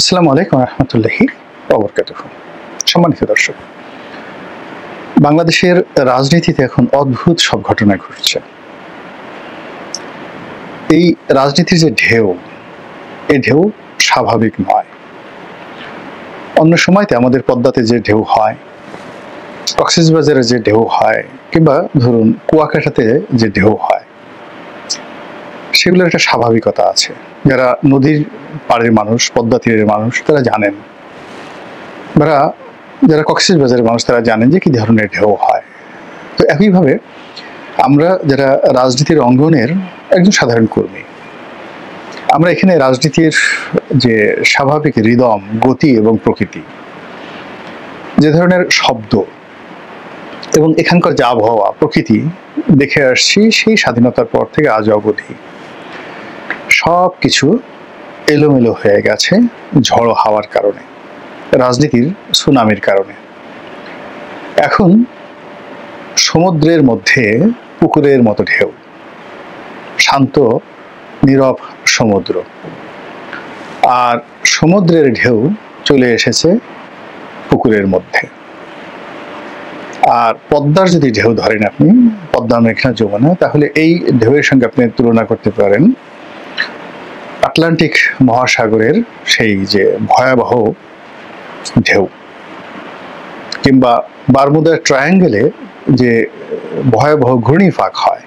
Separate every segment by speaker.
Speaker 1: আসসালামু আলাইকুম রহমতুল্লাহি ওয়াবারাকাতুহু। সম্মানিত দর্শক, বাংলাদেশের রাজনীতিতে এখন অদ্ভুত সব ঘটনা ঘটছে। এই রাজনীতির যে ঢেউ, এই ঢেউ স্বাভাবিক নয়। অন্য সময়তে আমাদের পদ্মাতে যে ঢেউ হয়, কক্সবাজারে যে ঢেউ হয়, কিংবা ধরুন কুয়াকাটাতে যে ঢেউ হয়, সেগুলোর একটা স্বাভাবিকতা আছে। যারা নদীর পাড়ের মানুষ, পদ্মা তীরের মানুষ, তারা জানেন, যারা কক্সবাজারের মানুষ তারা জানেন যে কি ধরনের ঢেউ হয়। তো একইভাবে আমরা যারা রাজনীতির অঙ্গনের একজন সাধারণ কর্মী, আমরা এখানে রাজনীতির যে স্বাভাবিক রিদম, গতি এবং প্রকৃতি, যে ধরনের শব্দ এবং এখানকার যে আবহাওয়া, প্রকৃতি দেখে আসছি সেই স্বাধীনতার পর থেকে আজ অবধি, সব কিছু এলোমেলো হয়ে গেছে ঝড়ো হাওয়ার কারণে, রাজনীতির সুনামির কারণে। এখন সমুদ্রের মধ্যে পুকুরের মতো ঢেউ, শান্ত নীরব সমুদ্র, আর সমুদ্রের ঢেউ চলে এসেছে পুকুরের মধ্যে। আর পদ্মার যদি ঢেউ ধরেন আপনি, পদ্মা মেঘনা যমুনা, তাহলে এই ঢেউয়ের সঙ্গে আপনি তুলনা করতে পারেন আটলান্টিক মহাসাগরের সেই যে ভয়াবহ ঢেউ, কিংবা বারমুদা ট্রায়াঙ্গেলে যে ভয়াবহ ঘূর্ণিপাক হয়,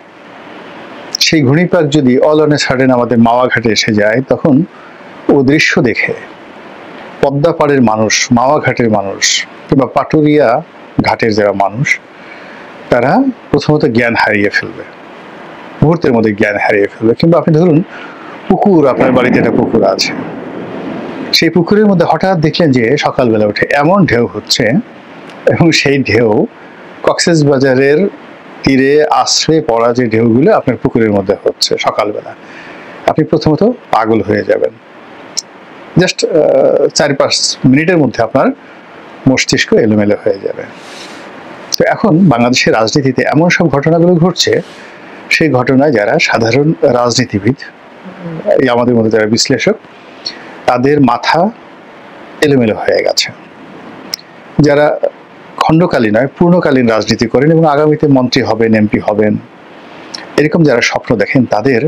Speaker 1: সেই ঘূর্ণিপাক যদি অল অন এ সাডেন আমাদের মাওয়া ঘাটে এসে যায়, তখন ও দৃশ্য দেখে পদ্মা পাড়ের মানুষ, মাওয়া ঘাটের মানুষ, কিংবা পাটুরিয়া ঘাটের যারা মানুষ, তারা প্রথমত জ্ঞান হারিয়ে ফেলবে, মুহূর্তের মধ্যে জ্ঞান হারিয়ে ফেলবে। কিংবা আপনি ধরুন পুকুর, আপনার বাড়িতে একটা পুকুর আছে, সেই পুকুরের মধ্যে হঠাৎ দেখলেন যে সকালবেলা উঠে এমন ঢেউ হচ্ছে, এবং সেই ঢেউ কক্সবাজারের তীরে আশ্রয়ে পড়া যে ঢেউগুলো আপনার পুকুরের মধ্যে হচ্ছে সকালবেলা, আপনি প্রথমত পাগল হয়ে যাবেন। জাস্ট 4-5 মিনিটের মধ্যে আপনার মস্তিষ্ক এলোমেলো হয়ে যাবে। তো এখন বাংলাদেশের রাজনীতিতে এমন সব ঘটনাগুলো ঘটছে, সেই ঘটনায় যারা সাধারণ রাজনীতিবিদ, এই আমাদের মধ্যে যারা বিশ্লেষক, তাদের মাথা এলোমেলো হয়ে গেছে। যারা খণ্ডকালীন নয়, পূর্ণকালীন রাজনীতি করেন এবং আগামীতে মন্ত্রী হবেন, এমপি হবেন, এরকম যারা স্বপ্ন দেখেন, তাদের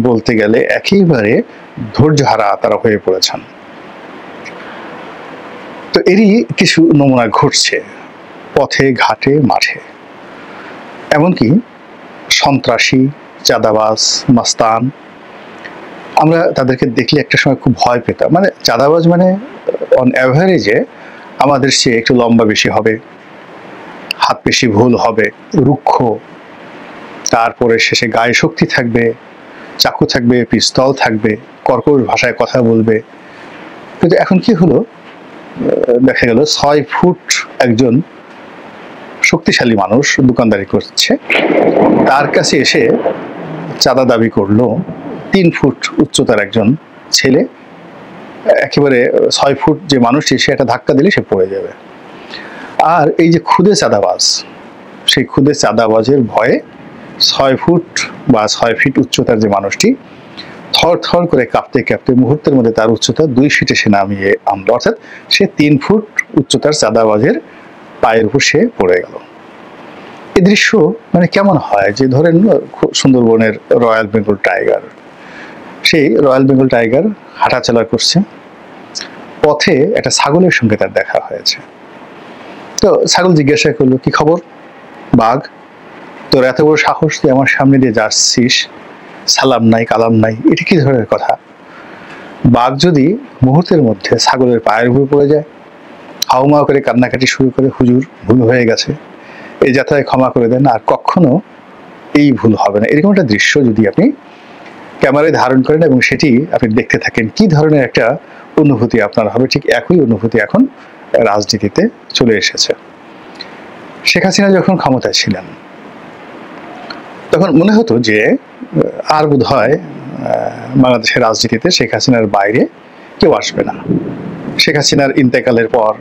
Speaker 1: বলতে গেলে একেবারে ধৈর্যহারা তারা হয়ে পড়েছেন। তো এরই কিছু নমুনা ঘটছে পথে, ঘাটে, মাঠে। এমনকি সন্ত্রাসী, চাঁদাবাজ, মাস্তান, আমরা তাদেরকে দেখলে একটা সময় খুব ভয় পেতাম। মানে চাঁদাবাজ মানে অন অ্যাভারেজে আমাদের সে একটু লম্বা বেশি হবে, হাত বেশি ভুল হবে, রুক্ষ, তারপরে শেষে গায়ে শক্তি থাকবে, চাকু থাকবে, পিস্তল থাকবে, কর্কশ ভাষায় কথা বলবে। কিন্তু এখন কি হলো, দেখা গেল 6 ফুট একজন শক্তিশালী মানুষ দোকানদারি করছে, তার কাছে এসে চাঁদা দাবি করলো 3 ফুট উচ্চতার একজন ছেলে, একেবারে 6 ফুট যে মানুষটি, সে একটা ধাক্কা দিলে সে পড়ে যাবে। আর এই যে খুদে চাঁদাবাজ, সেই খুদে চাঁদাবাজের ভয়ে 6 ফুট বা 6 ফিট উচ্চতার যে মানুষটি থর থর করে কাঁপতে কাঁপতে মুহূর্তের মধ্যে তার উচ্চতা 2 ফিটে সে নামিয়ে আনলো, অর্থাৎ সে 3 ফুট উচ্চতার চাঁদাবাজের পায়ের উপর সে পড়ে গেল। এই দৃশ্য মানে কেমন হয়, যে ধরেন সুন্দরবনের রয়্যাল বেঙ্গল টাইগার, সেই রয়্যাল বেঙ্গল টাইগার হাঁটাচলা করছে, পথে একটা ছাগলের সঙ্গে তার দেখা হয়েছে। তো ছাগল জিজ্ঞাসা করলো, কি খবর বাঘ, তোর এত বড় সাহস, তুই আমার সামনে দিয়ে যাচ্ছিস, সালাম নাই কালাম নাই, এটা কি ধরনের কথা? বাঘ যদি মুহূর্তের মধ্যে ছাগলের পায়ের উপর পড়ে যায়, হাউমাউ করে কান্নাকাটি শুরু করে, হুজুর ভুল হয়ে গেছে, এই যাত্রায় ক্ষমা করে দেন, আর কখনো এই ভুল হবে না, এরকম একটা দৃশ্য যদি আপনি ক্যামেরায় ধারণ করেন এবং সেটি আপনি দেখতে থাকেন, কি ধরনের একটা অনুভূতি আপনার হবে? ঠিক একই অনুভূতি এখন রাজনীতিতে চলে এসেছে। শেখ হাসিনা যখন ক্ষমতায় ছিলেন, তখন মনে হতো যে আর বোধহয় বাংলাদেশের রাজনীতিতে শেখ হাসিনার বাইরে কেউ আসবে না। শেখ হাসিনার ইন্তেকালের পর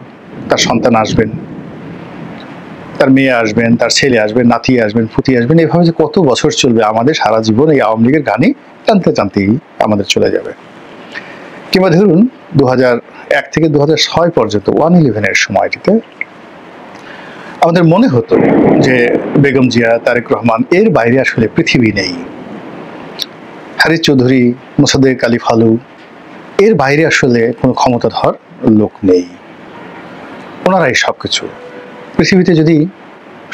Speaker 1: তার সন্তান আসবেন, তার মেয়ে আসবেন, তার ছেলে আসবেন, নাতি আসবেন, ফুতি আসবেন, এভাবে যে কত বছর চলবে, আমাদের সারা জীবন এই আওয়ামী লীগের গানই টানতে টানতেই আমাদের চলে যাবে। কিংবা ধরুন 2001 থেকে 2006 পর্যন্ত 111-এর সময়টিতে আমাদের মনে হতো যে বেগম জিয়া, তারেক রহমান এর বাইরে আসলে পৃথিবী নেই। হারিস চৌধুরী, মোসাদ্দেক আলী ফালু এর বাইরে আসলে কোনো ক্ষমতাধর লোক নেই, ওনারাই সবকিছু। পৃথিবীতে যদি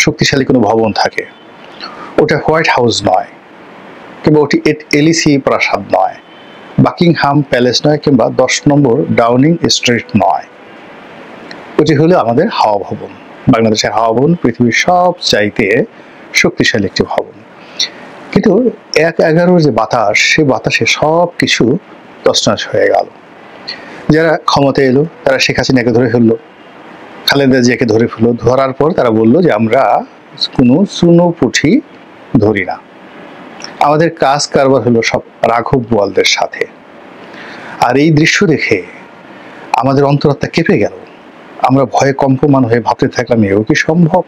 Speaker 1: শক্তিশালী কোনো ভবন থাকে, ওটা হোয়াইট হাউস নয়, কিংবা ওটি এলিসি প্রাসাদ নয়, বাকিংহাম প্যালেস নয়, কিংবা 10 নম্বর ডাউনিং স্ট্রিট নয়, ওটি হলো আমাদের হাওয়া ভবন। বাংলাদেশের হাওয়া ভবন পৃথিবীর সব চাইতে শক্তিশালী একটি ভবন। কিন্তু 1/11 যে বাতাস, সেই বাতাসে সব কিছু তছনছ হয়ে গেল। যারা ক্ষমতায় এলো তারা শেখ হাসিনাকে ধরে ফেললো, খালেদা জিয়াকে ধরে ফেললো। ধরার পর তারা বললো যে আমরা কোনো চুনো পুঁঠি ধরি না, আমাদের কাজ কারবার হলো সব রাঘব বোয়ালদের সাথে। আর এই দৃশ্য দেখে আমাদের অন্তরাত্মা কেঁপে গেল। আমরা ভয়ে কম্পমান হয়ে ভাবতে থাকলাম, এও কি সম্ভব?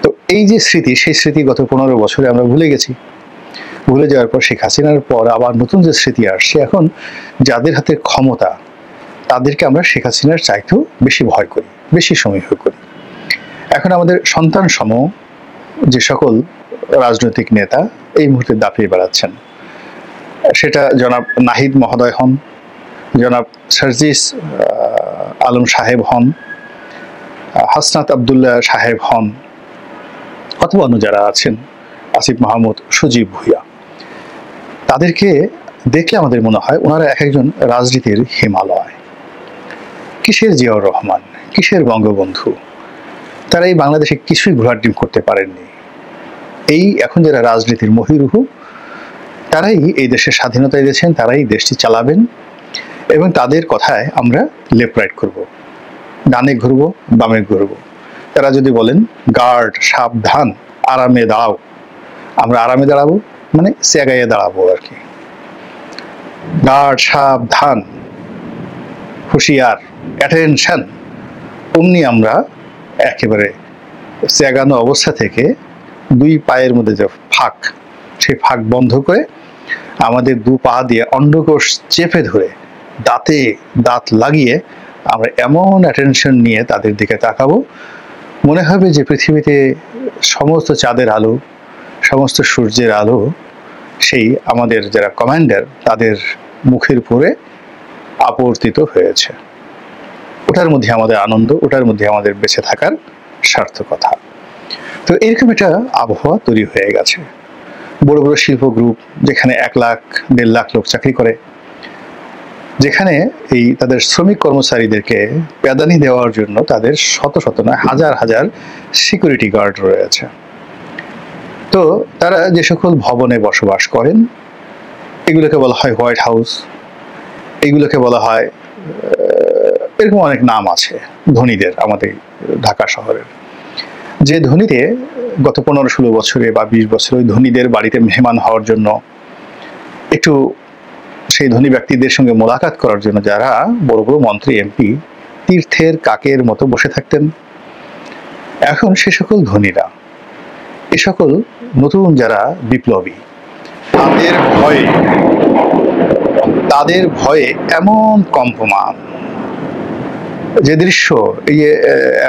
Speaker 1: তো এই যে স্মৃতি, সেই স্মৃতি গত 15 বছরে আমরা ভুলে গেছি। ভুলে যাওয়ার পর শেখ হাসিনার পর আবার নতুন যে স্মৃতি আসছে, এখন যাদের হাতে ক্ষমতা তাদেরকে আমরা শেখ হাসিনার চাইতেও বেশি ভয় করি, বেশি সময় করি। এখন আমাদের সন্তান সম যে সকল রাজনৈতিক নেতা এই মুহূর্তে দাপিয়ে বেড়াচ্ছেন, সেটা জনাব নাহিদ মহোদয় হন, জনাব সার্জিস আলম সাহেব হন, হাসনাত আবদুল্লাহ সাহেব হন, অথবা অন্য যারা আছেন, আসিফ মাহমুদ, সজীব ভুইয়া, তাদেরকে দেখলে আমাদের মনে হয় ওনারা এক একজন রাজনীতির হিমালয়। কিসের জিয়াউর রহমান, কিসের বঙ্গবন্ধু, তারা এই বাংলাদেশে কিছুই ঘোড়ার ডিম করতে পারেননি। এই এখন যারা রাজনীতির মহিরুহু, তারাই এই দেশের স্বাধীনতা দিয়েছেন, তারাই দেশটি চালাবেন, এবং তাদের কথায় আমরা লেফট রাইট করব, ডানে ঘুরব, বামে ঘুরব। তারা যদি বলেন গার্ড সাবধান, আরামে দাঁড়াও, আমরা আরামে দাঁড়াবো, মানে সেগাইয়ে দাঁড়াবো আর কি। গার্ড সাবধান, হুঁশিয়ার, অ্যাটেনশন, অমনি আমরা একেবারে সেগানো অবস্থা থেকে 2 পায়ের মধ্যে যে ফাঁক, সেই ফাঁক বন্ধ করে আমাদের 2 পা দিয়ে অন্ডকোষ চেপে ধরে দাঁতে দাঁত লাগিয়ে আমরা এমন অ্যাটেনশন নিয়ে তাদের দিকে তাকাবো, মনে হবে যে পৃথিবীতে সমস্ত চাঁদের আলো, সমস্ত সূর্যের আলো সেই আমাদের যারা কমান্ডার তাদের মুখের উপরে আপর্তিত হয়েছে। ওটার মধ্যে আমাদের আনন্দ, ওটার মধ্যে আমাদের বেঁচে থাকার সার্থকতা। তো এরকম একটা আবহাওয়া তৈরি হয়ে গেছে। বড় বড় শিল্প গ্রুপ, যেখানে 1 লাখ 1.5 লাখ লোক চাকরি করে, যেখানে এই তাদের শ্রমিক কর্মচারীদেরকে প্যাদানি দেওয়ার জন্য তাদের শত শত নয় হাজার হাজার সিকিউরিটি গার্ড রয়েছে। তো তারা যে সকল ভবনে বসবাস করেন, এগুলোকে বলা হয় হোয়াইট হাউস, এগুলোকে বলা হয়, এরকম অনেক নাম আছে ধনীদের আমাদের ঢাকা শহরের। যে ধনীতে গত 15-16 বছরে বা 20 বছরে ওই ধনীদের বাড়িতে মেহমান হওয়ার জন্য, একটু সেই ধনী ব্যক্তিদের সঙ্গে মোলাকাত করার জন্য যারা বড় বড় মন্ত্রী এমপি তীর্থের কাকের মতো বসে থাকতেন, এখন সে সকল ধনীরা, এ সকল নতুন যারা বিপ্লবী, তাদের ভয়ে এমন কম্পমান, যে দৃশ্য এই যে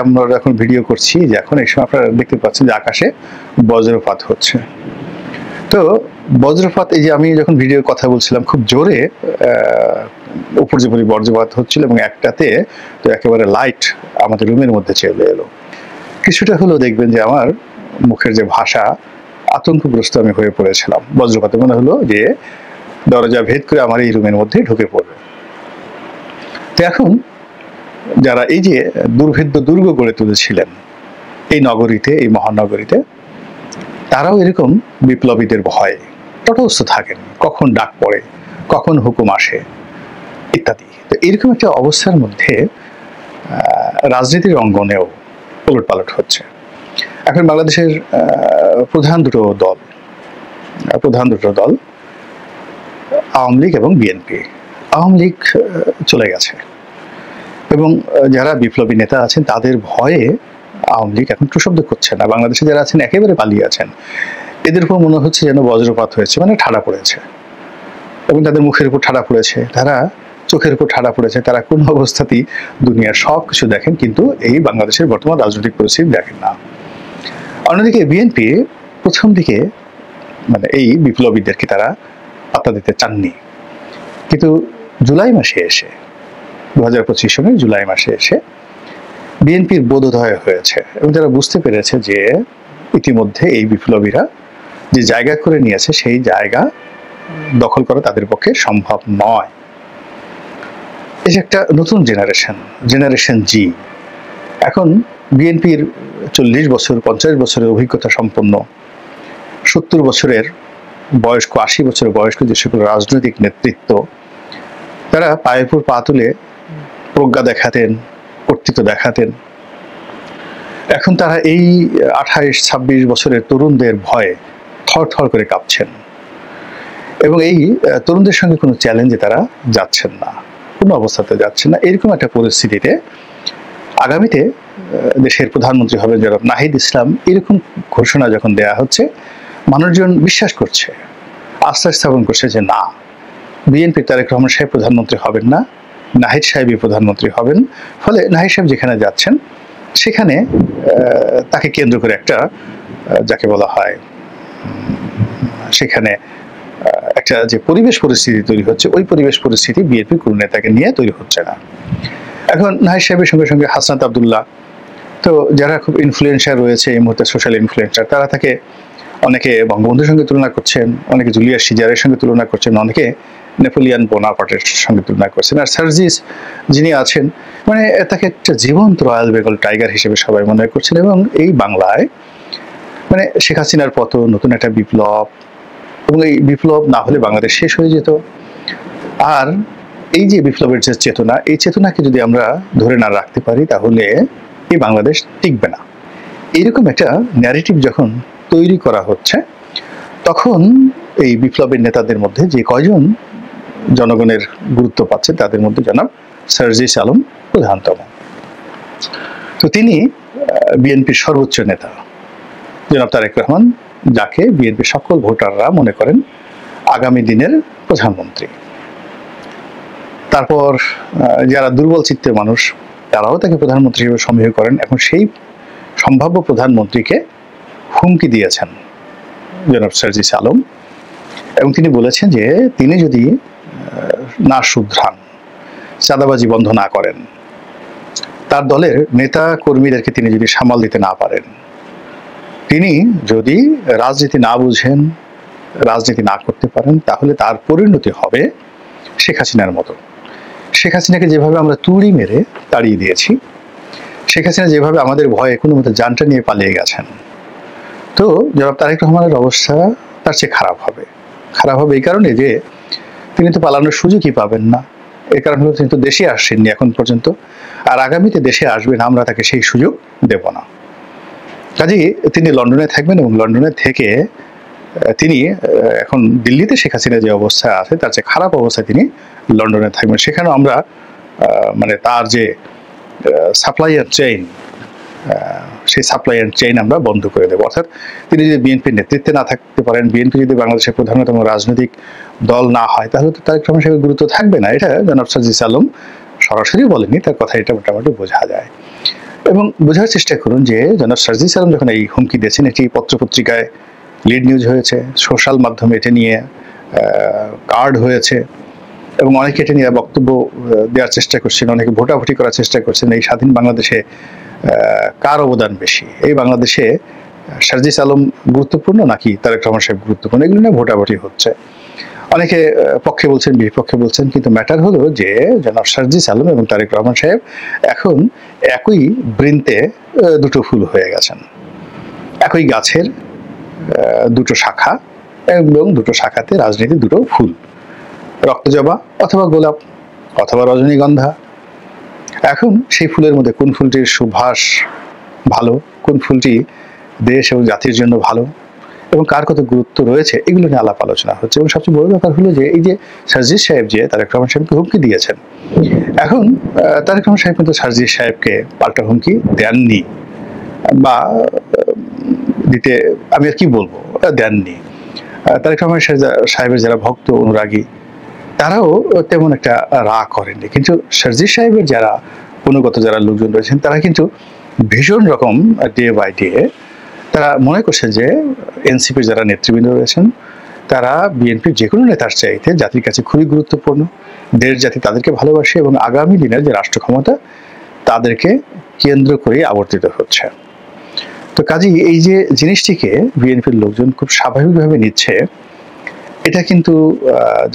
Speaker 1: আমরা এখন ভিডিও করছি, যে এখন এই সময় আপনারা দেখতে পাচ্ছেন যে আকাশে বজ্রপাত হচ্ছে। তো বজ্রপাত, এই যে আমি যখন ভিডিওর কথা বলছিলাম, খুব জোরে উপর যে বজ্রপাত হচ্ছিল, এবং একটাতে তো একেবারে লাইট আমাদের রুমের মধ্যে চলে এলো। কিছুটা হলেও দেখবেন যে আমার মুখের যে ভাষা, আতঙ্কগ্রস্ত আমি হয়ে পড়েছিলাম। বজ্রপাতে মনে হলো যে দরজা ভেদ করে আমার এই রুমের মধ্যে ঢুকে পড়বে। তো এখন যারা এই যে দুর্ভেদ্য দুর্গ গড়ে তুলেছিলেন এই নগরীতে, এই মহানগরীতে, তারাও এরকম বিপ্লবীদের ভয়ে তটস্থ থাকেন, কখন ডাক পড়ে, কখন হুকুম আসে ইত্যাদি। তো এরকম একটা অবস্থার মধ্যে রাজনীতির অঙ্গনেও ওলটপালট হচ্ছে। এখন বাংলাদেশের প্রধান দুটো দল আওয়ামী লীগ এবং বিএনপি। আওয়ামী লীগ চলে গেছে, এবং যারা বিপ্লবী নেতা আছেন তাদের ভয়ে আওয়ামী লীগ এখন টুশব্দ করছে না। বাংলাদেশে যারা আছেন একেবারে পালিয়ে আছেন। এদের উপর মনে হচ্ছে যেন বজ্রপাত হয়েছে, মানে ঠাডা পড়েছে, এবং তাদের মুখের উপর ঠাডা পড়েছে। তারা চোখের উপর ঠাড়া পড়েছে, তারা কোন অবস্থাতেই দুনিয়ার সব কিছু দেখেন, কিন্তু এই বাংলাদেশের বর্তমান রাজনৈতিক পরিস্থিতি দেখেন না। অন্যদিকে বিএনপি প্রথম দিকে মানে এই বিপ্লবীদেরকে তারা পাত্তা দিতে চাননি, কিন্তু জুলাই মাসে এসে 2025 সনের জুলাই মাসে এসে বিএনপির বোধোদয় হয়েছে এবং তারা বুঝতে পেরেছে যে ইতিমধ্যে এই বিপ্লবীরা যে জায়গা করে নিয়েছে সেই জায়গা দখল করা তাদের পক্ষে সম্ভব নয়। এই যে একটা নতুন জেনারেশন জি, এখন বিএনপির 40 বছর 50 বছরের অভিজ্ঞতা সম্পন্ন, 70 বছরের বয়স্ক, 80 বছরের বয়স্ক যে সকল রাজনৈতিক নেতৃত্ব, তারা পায়ের উপর পা তুলে প্রজ্ঞা দেখাতেন, কর্তৃত্ব দেখাতেন। এখন তারা এই 28-26 বছরের তরুণদের ভয়ে থরথর করে কাঁপছেন এবং এই তরুণদের সঙ্গে কোনো চ্যালেঞ্জে তারা যাচ্ছেন না, কোনো অবস্থাতে যাচ্ছেন না। এরকম একটা পরিস্থিতিতে আগামীতে দেশের প্রধানমন্ত্রী হবেন জনাব নাহিদ ইসলাম, এরকম ঘোষণা যখন দেয়া হচ্ছে, মানুষজন বিশ্বাস করছে, আস্থা স্থাপন করছে যে না, বিএনপি তারেক রহমান সাহেব প্রধানমন্ত্রী হবেন না, নাহিদ সাহেবই প্রধানমন্ত্রী হবেন। ফলে নাহিদ সাহেব যেখানে যাচ্ছেন সেখানে তাকে কেন্দ্র করে একটা যাকে বলা হয় সেখানে একটা যে পরিবেশ পরিস্থিতি তৈরি হচ্ছে, ওই পরিবেশ পরিস্থিতি বিএনপি কোনো নেতাকে নিয়ে তৈরি হচ্ছে না। এখন নাহিদ সাহেবের সঙ্গে সঙ্গে হাসনাত আব্দুল্লাহ, তো যারা খুব ইনফ্লুয়েন্সার রয়েছে এই মুহূর্তে, সোশ্যাল ইনফ্লুয়েন্সার, তারা তাকে অনেকে বঙ্গবন্ধুর সঙ্গে তুলনা করছেন, অনেকে জুলিয়াস সিজারের সঙ্গে তুলনা করছেন, অনেকে নেপোলিয়ান বোনাপার্টের সঙ্গে তুলনা করছেন। আর সার্জিস যিনি আছেন, মানে তাকে একটা জীবন্ত রয়্যাল বেঙ্গল টাইগার হিসেবে সবাই মনে করছেন। এবং এই বাংলায় মানে শেখ হাসিনার পতন, নতুন একটা বিপ্লব, এবং এই বিপ্লব না হলে বাংলাদেশ শেষ হয়ে যেত। আর এই যে বিপ্লবের যে চেতনা, এই চেতনাকে যদি আমরা ধরে না রাখতে পারি তাহলে এই বাংলাদেশ টিকবে না। এইরকম একটা ন্যারেটিভ যখন তৈরি করা হচ্ছে, তখন এই বিপ্লবের নেতাদের মধ্যে যে কয়জন জনগণের গুরুত্ব পাচ্ছে তাদের মধ্যে জনাব সার্জিস আলম প্রধানতম। তো তিনি বিএনপির সর্বোচ্চ নেতা জনাব তারেক রহমান, যাকে বিএনপির সকল ভোটাররা মনে করেন আগামী দিনের প্রধানমন্ত্রী। তারপর যারা দুর্বল চিত্তের মানুষ তারাও তাকে প্রধানমন্ত্রী হিসেবে সমীহ করেন। এখন সেই সম্ভাব্য প্রধানমন্ত্রীকে হুমকি দিয়েছেন জনাব সার্জিস আলম, এবং তিনি বলেছেন যে তিনি যদি না শুধরান, চাঁদাবাজি বন্ধ না করেন, তার দলের নেতা কর্মীদেরকে তিনি যদি সামাল দিতে না পারেন, তিনি যদি রাজনীতি না বুঝেন, রাজনীতি না করতে পারেন, তাহলে তার পরিণতি হবে শেখ হাসিনার মতো। শেখ হাসিনাকে যেভাবে আমরা তুড়ি মেরে তাড়িয়ে দিয়েছি, শেখ হাসিনা যেভাবে আমাদের ভয়ে কোনো মতো জানটা নিয়ে পালিয়ে গেছেন, তো জনাব তারেক রহমানের অবস্থা তার চেয়ে খারাপ হবে। খারাপ হবে এই কারণে যে তিনি তো পালানোর সুযোগই পাবেন না। এর কারণ হলো তিনি তো দেশে আসছেননি এখন পর্যন্ত, আর আগামীতে দেশে আসবেন, আমরা তাকে সেই সুযোগ দেব না। কাজেই তিনি লন্ডনে থাকবেন এবং লন্ডনে থেকে তিনি এখন দিল্লিতে শেখ হাসিনা যে অবস্থায় আছে তার চেয়ে খারাপ অবস্থায় তিনি লন্ডনে থাকবেন। সেখানেও আমরা মানে তার যে সাপ্লাই অ্যান্ড চেইন, সেই সাপ্লাই অ্যান্ড চেইন আমরা বন্ধ করে দেবো। অর্থাৎ তিনি যদি বিএনপির নেতৃত্বে না থাকতে পারেন, বিএনপি যদি বাংলাদেশের প্রধানতম রাজনৈতিক দল না হয়, তাহলে তো তারেক রহমান সাহেবের গুরুত্ব থাকবে না। এটা জনাব সার্জিস আলম সরাসরি বলেনি, তার কথা এটা মোটামুটি বোঝা যায়। এবং বোঝার চেষ্টা করুন যে জনাব সার্জিস আলম যখন এই হুমকি দিয়েছেন, এটি পত্রপত্রিকায় লিড নিউজ হয়েছে, সোশ্যাল মাধ্যমে এটা নিয়ে কার্ড হয়েছে, এবং অনেকে এটা নিয়ে বক্তব্য দেওয়ার চেষ্টা করছেন, অনেকে ভোটাভুটি করার চেষ্টা করছেন এই স্বাধীন বাংলাদেশে কার অবদান বেশি, এই বাংলাদেশে সার্জিস আলম গুরুত্বপূর্ণ নাকি তারেক রহমান সাহেব গুরুত্বপূর্ণ, এগুলো নিয়ে ভোটাভুটি হচ্ছে। অনেকে পক্ষে বলছেন, বিপক্ষে বলছেন, কিন্তু ম্যাটার হলো যে জনাব সার্জিস আলম এবং তারেক রহমান সাহেব এখন একই বৃন্তে দুটো ফুল হয়ে গেছেন, একই গাছের দুটো শাখা, এবং দুটো শাখাতে রাজনীতির দুটো ফুল, রক্তজবা অথবা গোলাপ অথবা রজনীগন্ধা। এখন সেই ফুলের মধ্যে কোন ফুলটির সুবাস ভালো, কোন ফুলটি দেশ এবং জাতির জন্য ভালো, এবং কার কত গুরুত্ব রয়েছে, এগুলো নিয়ে আলাপ আলোচনা হচ্ছে। এবং সবচেয়ে বড় ব্যাপার হলো যে এই যে সার্জিস সাহেব যে তারেক রহমান সাহেবকে হুমকি দিয়েছেন, এখন তারেক রহমান সাহেব কিন্তু সার্জিস সাহেবকে পাল্টা হুমকি দেননি, বা দিতে আমি আর কি বলবো, দেননি। তারেক রহমান সাহেবের যারা ভক্ত অনুরাগী, তারাও তেমন একটা রাগ করেননি, কিন্তু শারজিল সাহেবের যারা অনুগত যারা লোকজন রয়েছেন তারা কিন্তু ভীষণ রকম ডে বাই ডে তারা মনে করছে যে এনসিপির যারা নেতৃবৃন্দ রয়েছেন তারা বিএনপির যে কোনো নেতার চাইতে জাতির কাছে খুবই গুরুত্বপূর্ণ, দেশ জাতি তাদেরকে ভালোবাসে এবং আগামী দিনের যে রাষ্ট্র ক্ষমতা তাদেরকে কেন্দ্র করে আবর্তিত হচ্ছে। তো কাজেই এই যে জিনিসটিকে বিএনপির লোকজন খুব স্বাভাবিকভাবে নিচ্ছে, এটা কিন্তু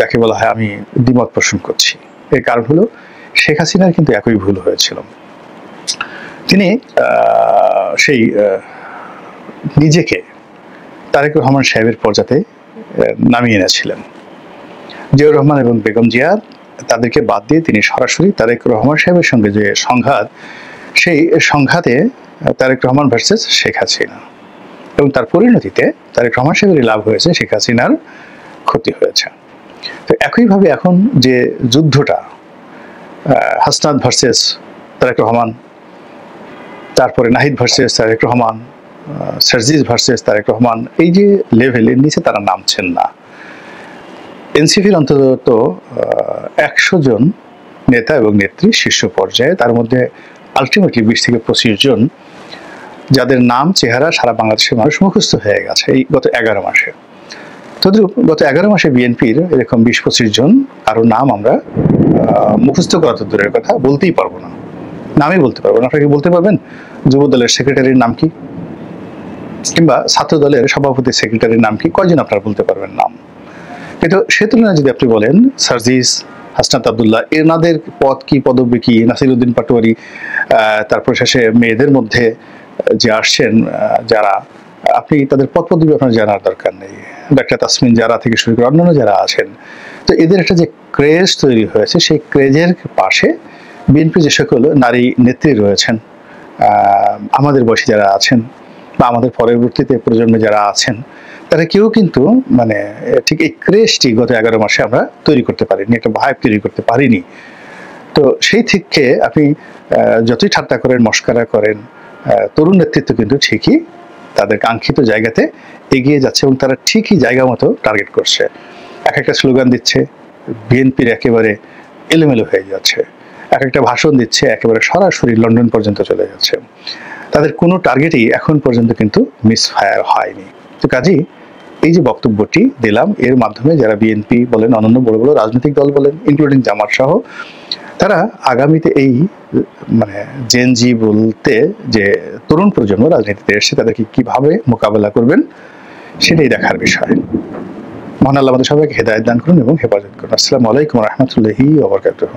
Speaker 1: যাকে বলা হয় আমি দ্বিমত পোষণ করছি। এর কারণ হলো শেখ হাসিনার কিন্তু একই ভুল হয়েছিল। তিনি সেই নিজেকে তারেক রহমান সাহেবের পর্যায়ে নামিয়ে এনেছিলেন। জিয়াউর রহমান এবং বেগম জিয়া তাদেরকে বাদ দিয়ে তিনি সরাসরি তারেক রহমান সাহেবের সঙ্গে যে সংঘাত, সেই সংঘাতে তারেক রহমান ভার্সেস শেখ হাসিনা, এবং তার পরিণতিতে তারেক রহমান সাহেবেরই লাভ হয়েছে, শেখ হাসিনার ক্ষতি হয়েছে। তো একইভাবে এখন যে যুদ্ধটা হাসনাত ভার্সেস তারেক রহমান, তারপরে নাহিদ ভার্সেস তারেক রহমান, সার্জিস ভার্সেস তারেক রহমান, এই যে লেভেলের নিচে তারা নামছেন না। এনসিপির অন্তত 100 জন নেতা এবং নেত্রী শীর্ষ পর্যায়ে, তার মধ্যে আলটিমেটলি 20 থেকে 25 জন যাদের নাম চেহারা সারা বাংলাদেশের মানুষ মুখস্থ হয়ে গেছে এই গত 11 মাসে। তদ্রূপ গত 11 মাসে বিএনপির এরকম 20-25 জন কারো নাম আমরা মুখস্থ করা তো দূরের কথা, বলতেই পারবো না, নামই বলতে পারবো না। আপনাকে বলতে পারবেন যুব দলের সেক্রেটারির নাম কি, কিংবা ছাত্র দলের সভাপতি সেক্রেটারির নাম কি? কয়জন আপনারা বলতে পারবেন নাম? কিন্তু সে তুলনায় যদি আপনি বলেন সার্জিস, হাসনাত আব্দুল্লাহ, এনাদের পদ কি, পদবি কি, নাসির উদ্দিন পাটোয়ারি, তারপর শেষে মেয়েদের মধ্যে যে আসছেন যারা, আপনি তাদের পদ পদবি আপনার জানার দরকার নেই, ডাক্তার তাসমিন যারা থেকে শুরু করে অন্যান্য যারা আছেন। তো এদের একটা যে ক্রেজ তৈরি হয়েছে, সেই ক্রেজের পাশে বিএনপি যে সকল নারী নেত্রী রয়েছেন, আমাদের বয়সী যারা আছেন বা আমাদের পরবর্তীতে প্রজন্মে যারা আছেন, তারা কেউ কিন্তু মানে ঠিক এই ক্রেজটি গত 11 মাসে আমরা তৈরি করতে পারিনি, একটা ভাইব তৈরি করতে পারিনি। তো সেই থেকে আপনি যতই ঠাট্টা করেন, মস্করা করেন, তরুণ নেতৃত্ব কিন্তু ঠিকই তাদের কাঙ্ক্ষিত জায়গাতে এগিয়ে যাচ্ছে এবং তারা ঠিকই জায়গা মতো টার্গেট করছে। এক একটা স্লোগান দিচ্ছে, বিএনপির একেবারে এলোমেলো হয়ে যাচ্ছে। এক একটা ভাষণ দিচ্ছে, একেবারে সরাসরি লন্ডন পর্যন্ত চলে যাচ্ছে। তাদের কোনো টার্গেটই এখন পর্যন্ত কিন্তু মিসফায়ার হয়নি। তো কাজেই এই যে বক্তব্যটি দিলাম, এর মাধ্যমে যারা বিএনপি বলেন, অন্যান্য বড় বড় রাজনৈতিক দল বলেন, ইনক্লুডিং জামাত সহ, তারা আগামীতে এই মানে জেনজি বলতে যে তরুণ প্রজন্ম রাজনীতিতে এসে তাদেরকে কিভাবে মোকাবেলা করবেন সেটাই দেখার বিষয়। মহান আল্লাহ আমাদের সবাইকে হেদায়েত দান করুন এবং হেফাজত করুন। আসসালামু আলাইকুম ওয়া রাহমাতুল্লাহি ওয়া বারাকাতুহু।